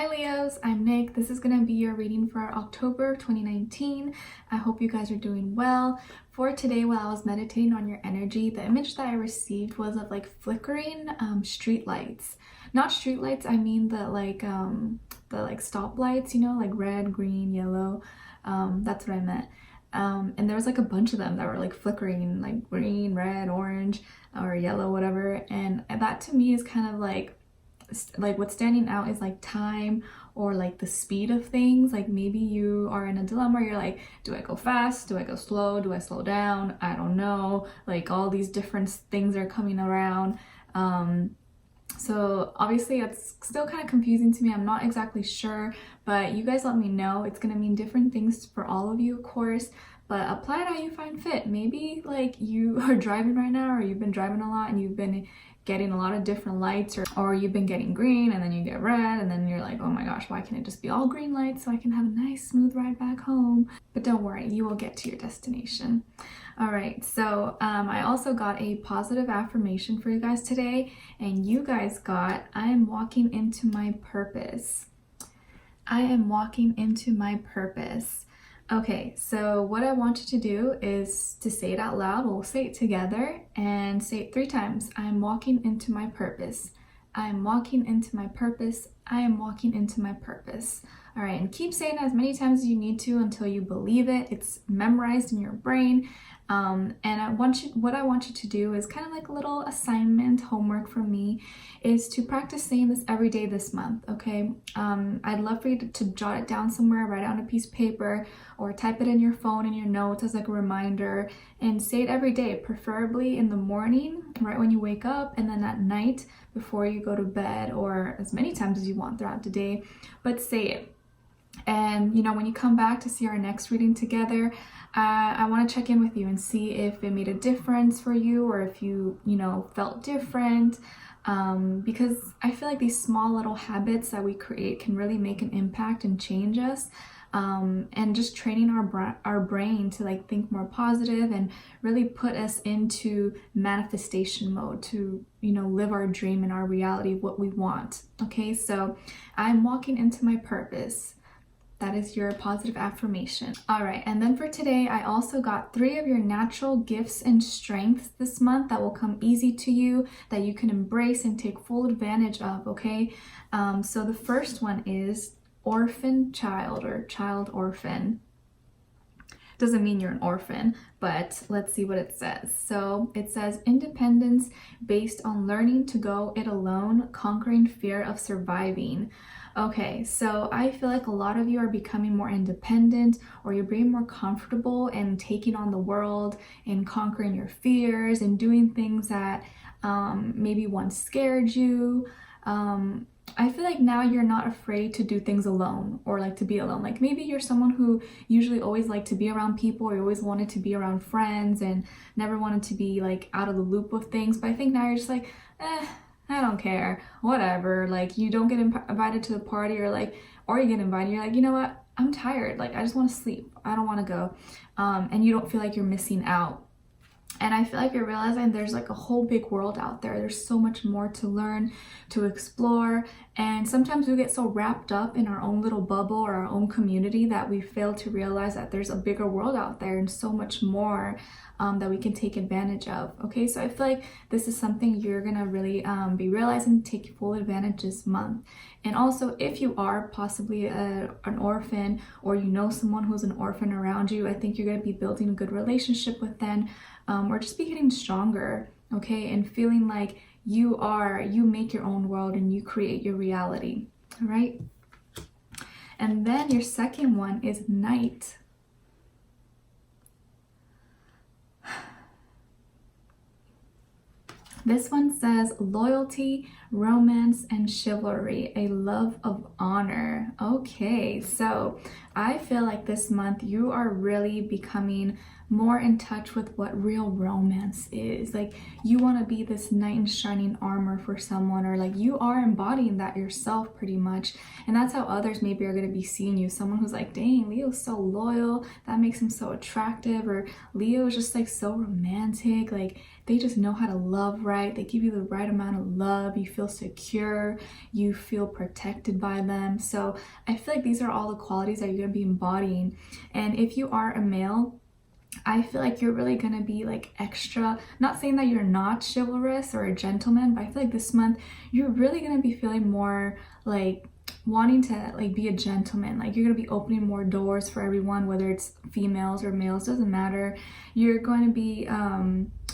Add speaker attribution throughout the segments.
Speaker 1: Hi Leos, I'm Nick. This is going to be your reading for October 2019. I hope you guys are doing well. For today, while I was meditating on your energy, the image that I received was of like flickering street lights. Not street lights, I mean the stop lights, you know, like red, green, yellow. That's what I meant. And there was like a bunch of them that were like flickering, like green, red, orange, or yellow, whatever. And that to me is kind of like what's standing out is like time or like the speed of things. Like maybe you are in a dilemma, you're like, do I go fast, do I go slow, do I slow down, I don't know, like all these different things are coming around. So obviously it's still kind of confusing to me. I'm not exactly sure, but you guys let me know. It's gonna mean different things for all of you, of course, but apply it how you find fit. Maybe like you are driving right now, or you've been driving a lot and you've been getting a lot of different lights, or you've been getting green and then you get red and then you're like, oh my gosh, why can't it just be all green lights so I can have a nice smooth ride back home? But don't worry, you will get to your destination. All right, so I also got a positive affirmation for you guys today, and you guys got, I am walking into my purpose. I am walking into my purpose. Okay, so what I want you to do is to say it out loud. We'll say it together and say it 3 times. I am walking into my purpose. I am walking into my purpose. I am walking into my purpose. All right, and keep saying it as many times as you need to until you believe it. It's memorized in your brain. And what I want you to do is kind of like a little assignment, homework for me, is to practice saying this every day this month, okay? I'd love for you to jot it down somewhere, write it on a piece of paper, or type it in your phone in your notes as like a reminder, and say it every day, preferably in the morning, right when you wake up, and then at night before you go to bed, or as many times as you want throughout the day, but say it. And you know, when you come back to see our next reading together, I want to check in with you and see if it made a difference for you, or if you felt different, because I feel like these small little habits that we create can really make an impact and change us, and just training our brain to like think more positive and really put us into manifestation mode to live our dream and our reality of what we want. Okay, so I'm walking into my purpose. That is your positive affirmation. All right, and then for today, I also got 3 of your natural gifts and strengths this month that will come easy to you, that you can embrace and take full advantage of, okay? So the first one is orphan child, or child orphan. Doesn't mean you're an orphan, but let's see what it says. So it says independence based on learning to go it alone, conquering fear of surviving. Okay, so I feel like a lot of you are becoming more independent, or you're being more comfortable in taking on the world and conquering your fears and doing things that maybe once scared you. I feel like now you're not afraid to do things alone, or like to be alone. Like maybe you're someone who usually always liked to be around people, or you always wanted to be around friends and never wanted to be like out of the loop with things. But I think now you're just like, I don't care, whatever. Like you don't get invited to the party, or you get invited, you're like, you know what, I'm tired, like I just want to sleep, I don't want to go, and you don't feel like you're missing out. And I feel like you're realizing there's like a whole big world out there. There's so much more to learn, to explore. And sometimes we get so wrapped up in our own little bubble or our own community that we fail to realize that there's a bigger world out there and so much more that we can take advantage of. Okay, so I feel like this is something you're gonna really be realizing, take full advantage this month. And also, if you are possibly an orphan, or you know someone who's an orphan around you, I think you're gonna be building a good relationship with them, or just be getting stronger, okay, and feeling like you make your own world and you create your reality. All right, and then your second one is night. This one says loyalty, romance, and chivalry, a love of honor. Okay, so I feel like this month you are really becoming more in touch with what real romance is. Like you want to be this knight in shining armor for someone, or like you are embodying that yourself pretty much, and that's how others maybe are going to be seeing you. Someone who's like, dang, Leo's so loyal, that makes him so attractive, or Leo is just like so romantic, like they just know how to love right, they give you the right amount of love, you feel feel secure, you feel protected by them. So I feel like these are all the qualities that you're going to be embodying. And if you are a male, I feel like you're really gonna be like extra, not saying that you're not chivalrous or a gentleman, but I feel like this month you're really gonna be feeling more like wanting to like be a gentleman. Like you're gonna be opening more doors for everyone, whether it's females or males, doesn't matter. You're going to be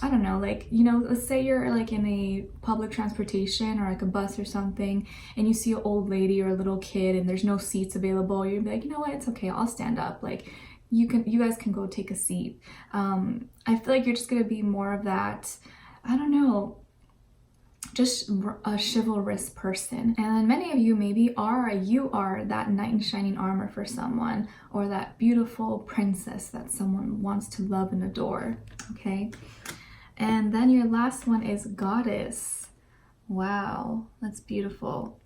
Speaker 1: I don't know, like, you know, let's say you're like in a public transportation or like a bus or something, and you see an old lady or a little kid and there's no seats available. You'll be like, you know what, it's okay, I'll stand up. Like you guys can go take a seat. I feel like you're just gonna be more of that, I don't know, just a chivalrous person. And many of you maybe you are that knight in shining armor for someone, or that beautiful princess that someone wants to love and adore, okay? And then your last one is goddess. Wow, that's beautiful.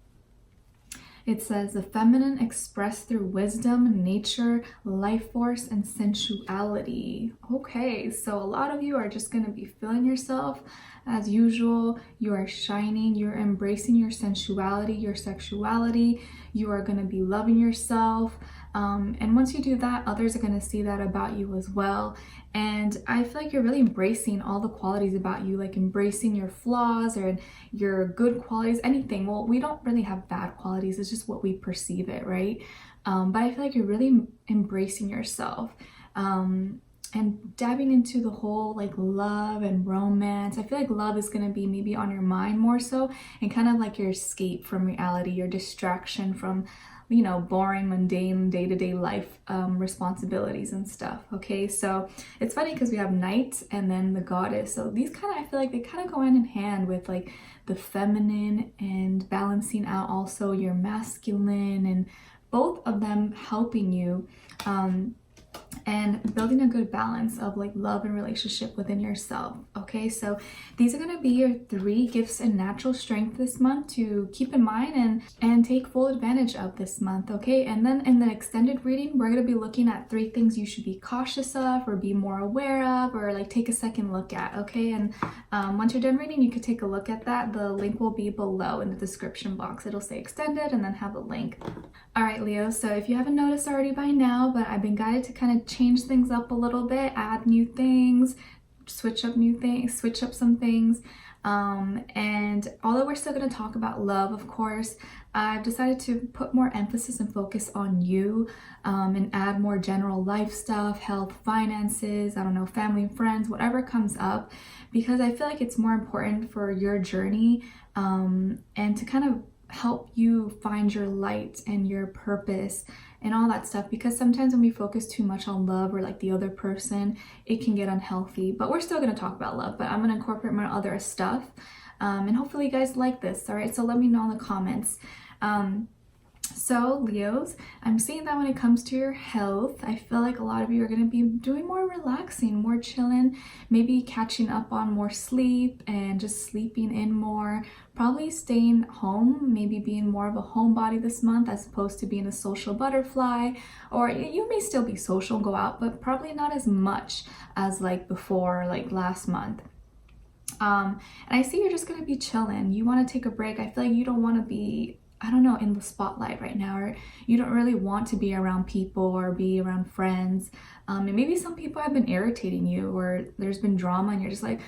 Speaker 1: It says the feminine expressed through wisdom, nature, life force, and sensuality. Okay, so a lot of you are just going to be feeling yourself as usual. You are shining, you're embracing your sensuality, your sexuality. You are going to be loving yourself. And once you do that, others are going to see that about you as well. And I feel like you're really embracing all the qualities about you, like embracing your flaws or your good qualities, anything. Well, we don't really have bad qualities. It's just what we perceive it, right? But I feel like you're really embracing yourself. And diving into the whole like love and romance. I feel like love is going to be maybe on your mind more so, and kind of like your escape from reality, your distraction from, you know, boring, mundane, day-to-day life responsibilities and stuff. Okay, so it's funny because we have knight and then the goddess. So these kind of, I feel like they kind of go hand in hand with like the feminine and balancing out also your masculine, and both of them helping you and building a good balance of like love and relationship within yourself. Okay, so these are going to be your 3 gifts and natural strength this month to keep in mind and take full advantage of this month. Okay, and then in the extended reading, we're going to be looking at 3 things you should be cautious of or be more aware of, or like take a second look at. Okay, and once you're done reading, you could take a look at that. The link will be below in the description box. It'll say extended and then have a link. All right, Leo, so if you haven't noticed already by now, but I've been guided to kind of change things up a little bit, add new things, switch up some things. And although we're still going to talk about love, of course, I've decided to put more emphasis and focus on you, and add more general life stuff, health, finances, I don't know, family and friends, whatever comes up, because I feel like it's more important for your journey, and to kind of help you find your light and your purpose and all that stuff, because sometimes when we focus too much on love or like the other person, it can get unhealthy. But we're still going to talk about love, but I'm going to incorporate more other stuff, and hopefully you guys like this. All right, so let me know in the comments. So Leos, I'm seeing that when it comes to your health, I feel like a lot of you are going to be doing more relaxing, more chilling, maybe catching up on more sleep and just sleeping in more, probably staying home, maybe being more of a homebody this month as opposed to being a social butterfly. Or you may still be social and go out, but probably not as much as like before, like last month. And I see you're just going to be chilling. You want to take a break. I feel like you don't want to be, I don't know, in the spotlight right now, or you don't really want to be around people or be around friends. And maybe some people have been irritating you, or there's been drama and you're just like,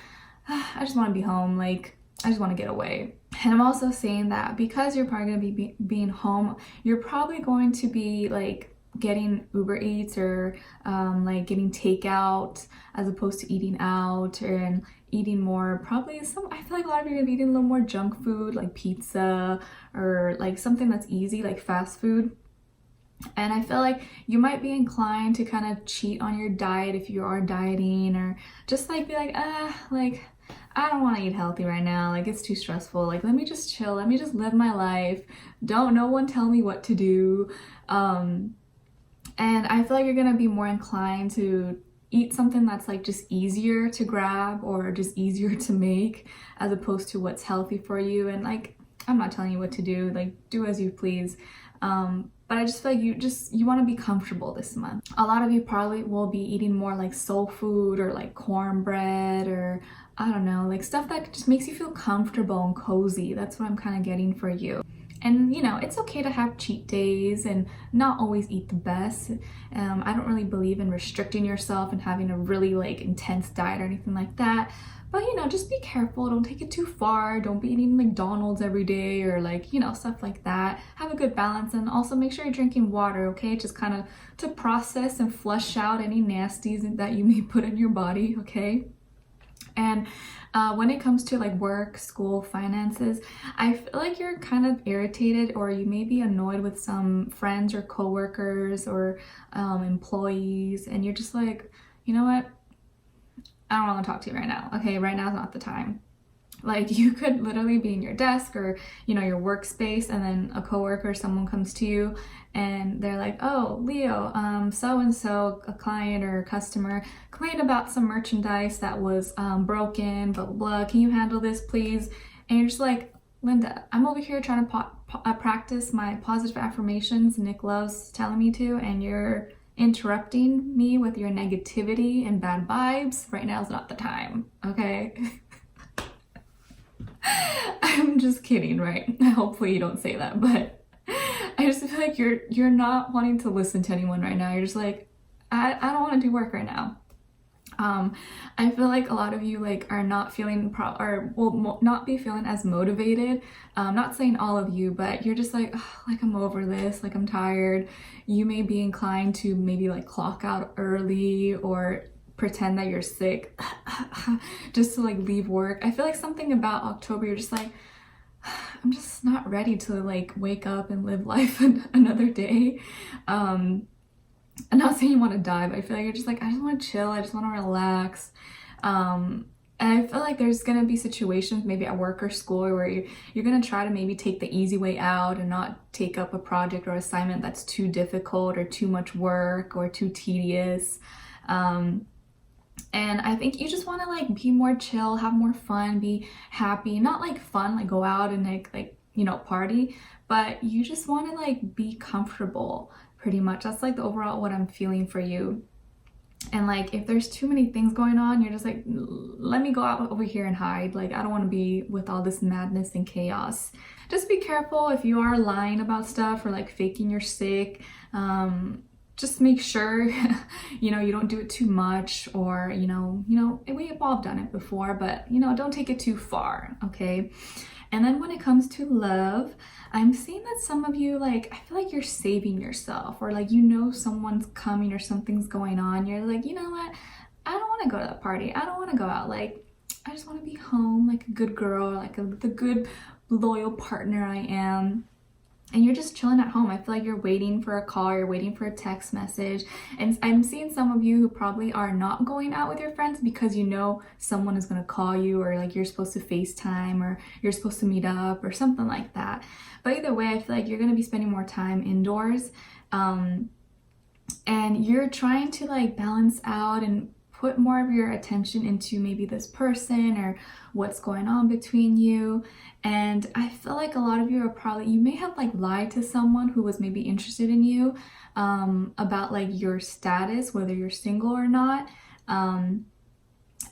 Speaker 1: I just want to be home. Like, I just want to get away. And I'm also saying that because you're probably going to be being home, you're probably going to be like getting Uber Eats or like getting takeout as opposed to eating out, and eating more, probably I feel like a lot of you are gonna be eating a little more junk food like pizza or like something that's easy like fast food. And I feel like you might be inclined to kind of cheat on your diet if you are dieting, or just like be like, like I don't want to eat healthy right now, like it's too stressful, like let me just chill, let me just live my life, no one tell me what to do. And I feel like you're gonna be more inclined to eat something that's like just easier to grab or just easier to make, as opposed to what's healthy for you. And like, I'm not telling you what to do, like do as you please. But I just feel like you want to be comfortable this month. A lot of you probably will be eating more like soul food or like cornbread or I don't know, like stuff that just makes you feel comfortable and cozy. That's what I'm kind of getting for you. And you know, it's okay to have cheat days and not always eat the best. I don't really believe in restricting yourself and having a really like intense diet or anything like that. But you know, just be careful. Don't take it too far. Don't be eating McDonald's every day or like, you know, stuff like that. Have a good balance, and also make sure you're drinking water, okay? Just kind of to process and flush out any nasties that you may put in your body, okay? And when it comes to like work, school, finances, I feel like you're kind of irritated, or you may be annoyed with some friends or coworkers or employees, and you're just like, you know what? I don't want to talk to you right now. Okay, right now is not the time. Like you could literally be in your desk or, you know, your workspace, and then a coworker, someone comes to you and they're like, oh, Leo, so-and-so, a client or a customer complained about some merchandise that was broken, blah, blah, blah. Can you handle this, please? And you're just like, Linda, I'm over here trying to practice my positive affirmations NicLoves telling me to, and you're interrupting me with your negativity and bad vibes. Right now is not the time, okay? I'm just kidding, right? Hopefully you don't say that, but I just feel like you're not wanting to listen to anyone right now. You're just like, I don't want to do work right now. I feel like a lot of you like are not feeling not be feeling as motivated. Not saying all of you, but you're just like, oh, like I'm over this, like I'm tired. You may be inclined to maybe like clock out early or pretend that you're sick just to like leave work. I feel like something about October, you're just like, I'm just not ready to like wake up and live life another day. I'm not saying you want to die, but I feel like you're just like, I just want to chill, I just want to relax. And I feel like there's gonna be situations maybe at work or school where you're gonna try to maybe take the easy way out and not take up a project or assignment that's too difficult or too much work or too tedious. And I think you just want to like be more chill, have more fun, be happy, not like fun, like go out and like, you know, party, but you just want to like be comfortable pretty much. That's like the overall what I'm feeling for you. And like if there's too many things going on, you're just like, let me go out over here and hide. Like I don't want to be with all this madness and chaos. Just be careful if you are lying about stuff or like faking you're sick. Just make sure, you know, you don't do it too much, or, you know, we've all done it before, but, you know, don't take it too far, okay? And then when it comes to love, I'm seeing that some of you, like, I feel like you're saving yourself, or like, you know, someone's coming or something's going on. You're like, you know what? I don't want to go to that party. I don't want to go out. Like, I just want to be home like a good girl, like the good, loyal partner I am. And you're just chilling at home. I feel like you're waiting for a call, you're waiting for a text message. And I'm seeing some of you who probably are not going out with your friends because you know someone is going to call you, or like you're supposed to FaceTime, or you're supposed to meet up or something like that. But either way, I feel like you're going to be spending more time indoors. And you're trying to like balance out and put more of your attention into maybe this person or what's going on between you. And I feel like a lot of you you may have like lied to someone who was maybe interested in you about like your status, whether you're single or not. And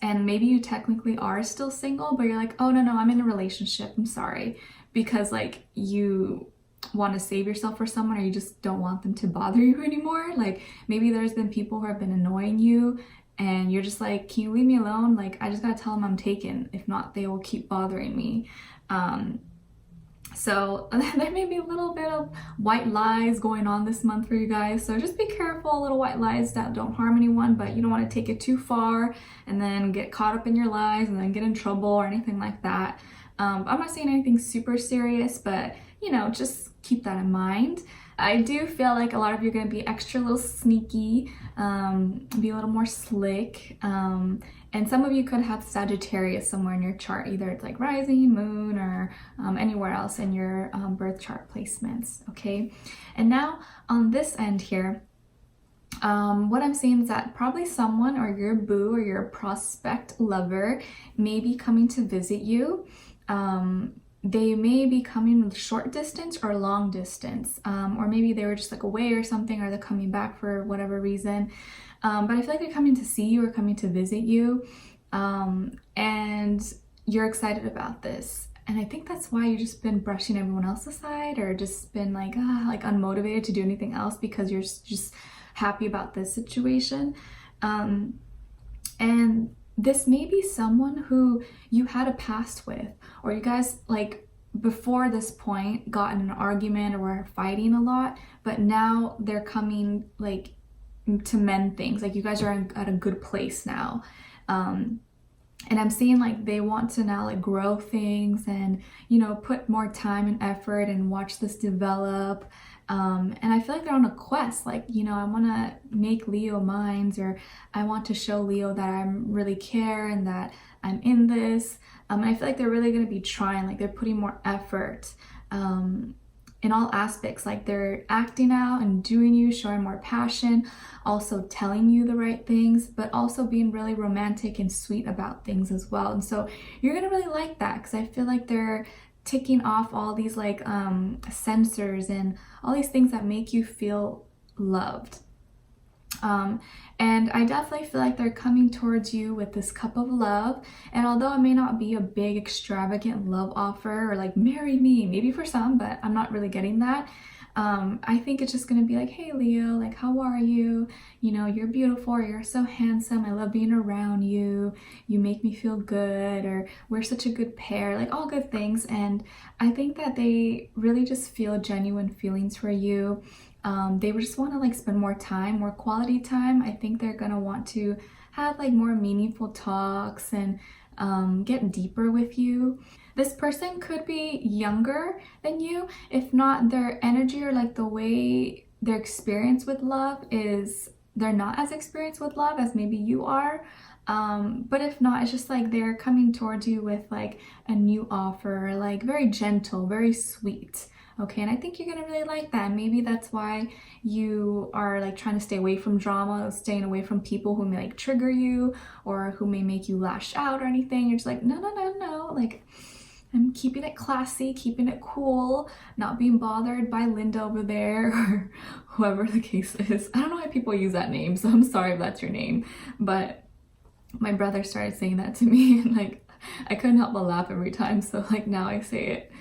Speaker 1: maybe you technically are still single, but you're like, oh no, I'm in a relationship, I'm sorry. Because like you want to save yourself for someone, or you just don't want them to bother you anymore. Like maybe there's been people who have been annoying you, and you're just like, can you leave me alone? Like, I just gotta tell them I'm taken. If not, they will keep bothering me. So there may be a little bit of white lies going on this month for you guys. So just be careful, little white lies that don't harm anyone, but you don't want to take it too far and then get caught up in your lies and then get in trouble or anything like that. I'm not saying anything super serious, but you know, just keep that in mind. I do feel like a lot of you are going to be extra little sneaky, be a little more slick, and some of you could have Sagittarius somewhere in your chart, either it's like rising, moon, or anywhere else in your birth chart placements, okay? And now on this end here, what I'm seeing is that probably someone, or your boo or your prospect lover, may be coming to visit you. They may be coming short distance or long distance, or maybe they were just like away or something, or they're coming back for whatever reason. But I feel like they're coming to see you or coming to visit you. and you're excited about this. And I think that's why you've just been brushing everyone else aside, or just been like unmotivated to do anything else because you're just happy about this situation. And this may be someone who you had a past with, or you guys like before this point got in an argument or were fighting a lot, but now they're coming like to mend things. Like you guys are at a good place now. And I'm seeing like they want to now like grow things and, you know, put more time and effort and watch this develop. And I feel like they're on a quest, like, you know, I want to make Leo mine, or I want to show Leo that I really care and that I'm in this. And I feel like they're really going to be trying, like they're putting more effort in all aspects, like they're acting out and doing you, showing more passion, also telling you the right things, but also being really romantic and sweet about things as well. And so you're gonna really like that, because I feel like they're ticking off all these like sensors and all these things that make you feel loved. And I definitely feel like they're coming towards you with this cup of love. And although it may not be a big extravagant love offer or like marry me, maybe for some, but I'm not really getting that. I think it's just gonna be like, hey Leo, like how are you? You know, you're beautiful, or you're so handsome, I love being around you, you make me feel good, or we're such a good pair, like all good things. And I think that they really just feel genuine feelings for you. They just want to like spend more time, more quality time. I think they're gonna want to have like more meaningful talks and get deeper with you. This person could be younger than you. If not, their energy or like the way their experience with love is, they're not as experienced with love as maybe you are. But if not, it's just like they're coming towards you with like a new offer, like very gentle, very sweet. Okay, and I think you're gonna really like that. Maybe that's why you are like trying to stay away from drama, staying away from people who may like trigger you or who may make you lash out or anything. You're just like, no, no, no, no. Like, I'm keeping it classy, keeping it cool, not being bothered by Linda over there or whoever the case is. I don't know why people use that name, so I'm sorry if that's your name. But my brother started saying that to me, and like I couldn't help but laugh every time. So like now I say it.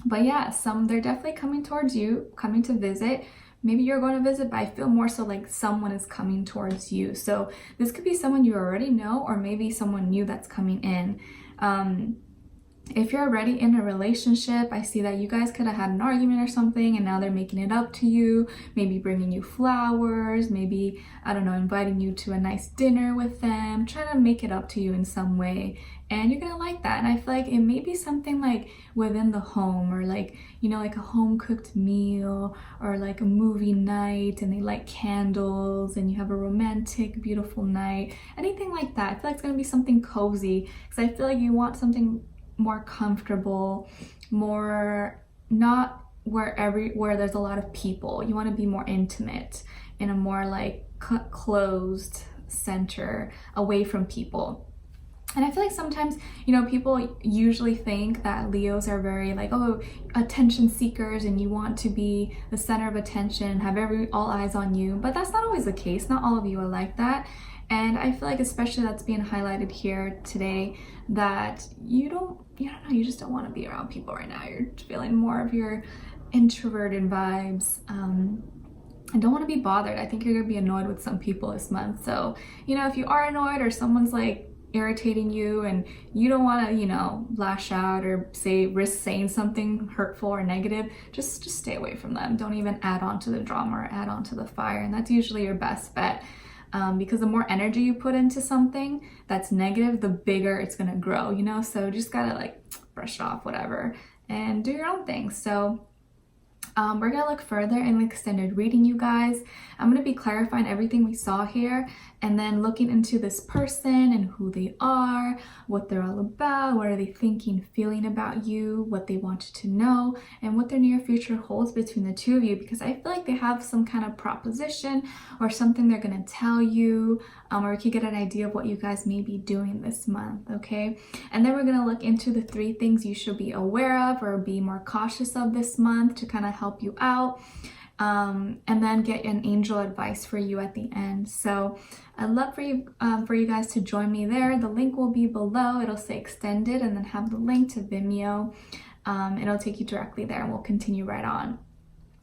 Speaker 1: But yeah, they're definitely coming towards you, coming to visit. Maybe you're going to visit, but I feel more so like someone is coming towards you. So this could be someone you already know, or maybe someone new that's coming in. If you're already in a relationship, I see that you guys could have had an argument or something, and now they're making it up to you, maybe bringing you flowers, maybe, I don't know, inviting you to a nice dinner with them, trying to make it up to you in some way. And you're gonna like that. And I feel like it may be something like within the home, or like, you know, like a home cooked meal, or like a movie night, and they light candles and you have a romantic, beautiful night, anything like that. I feel like it's gonna be something cozy, because I feel like you want something more comfortable, more not where there's a lot of people. You want to be more intimate, in a more like closed center, away from people. And I feel like sometimes, you know, people usually think that Leos are very like, oh, attention seekers, and you want to be the center of attention, have all eyes on you. But that's not always the case. Not all of you are like that. And I feel like especially that's being highlighted here today, that you just don't want to be around people right now. You're feeling more of your introverted vibes. And don't want to be bothered. I think you're going to be annoyed with some people this month. So, you know, if you are annoyed, or someone's like irritating you and you don't want to, you know, lash out or risk saying something hurtful or negative, just stay away from them. Don't even add on to the drama or add on to the fire. And that's usually your best bet. Because the more energy you put into something that's negative, the bigger it's gonna grow, you know? So just gotta like brush it off, whatever, and do your own thing. So we're gonna look further in the extended reading, you guys. I'm gonna be clarifying everything we saw here, and then looking into this person and who they are, what they're all about, what are they thinking, feeling about you, what they want you to know, and what their near future holds between the two of you, because I feel like they have some kind of proposition or something they're gonna tell you, or we could get an idea of what you guys may be doing this month, okay? And then we're gonna look into the 3 things you should be aware of or be more cautious of this month to kind of help you out. and then get an angel advice for you at the end. So I'd love for you guys to join me there. The link will be below. It'll say extended and then have the link to Vimeo. It'll take you directly there and we'll continue right on.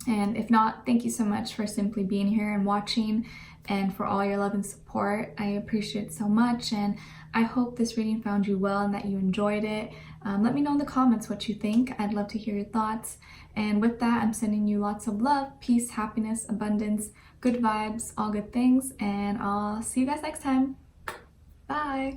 Speaker 1: And if not, thank you so much for simply being here and watching and for all your love and support. I appreciate it so much, and I hope this reading found you well and that you enjoyed it. Let me know in the comments what you think. I'd love to hear your thoughts. And with that, I'm sending you lots of love, peace, happiness, abundance, good vibes, all good things, and I'll see you guys next time. Bye!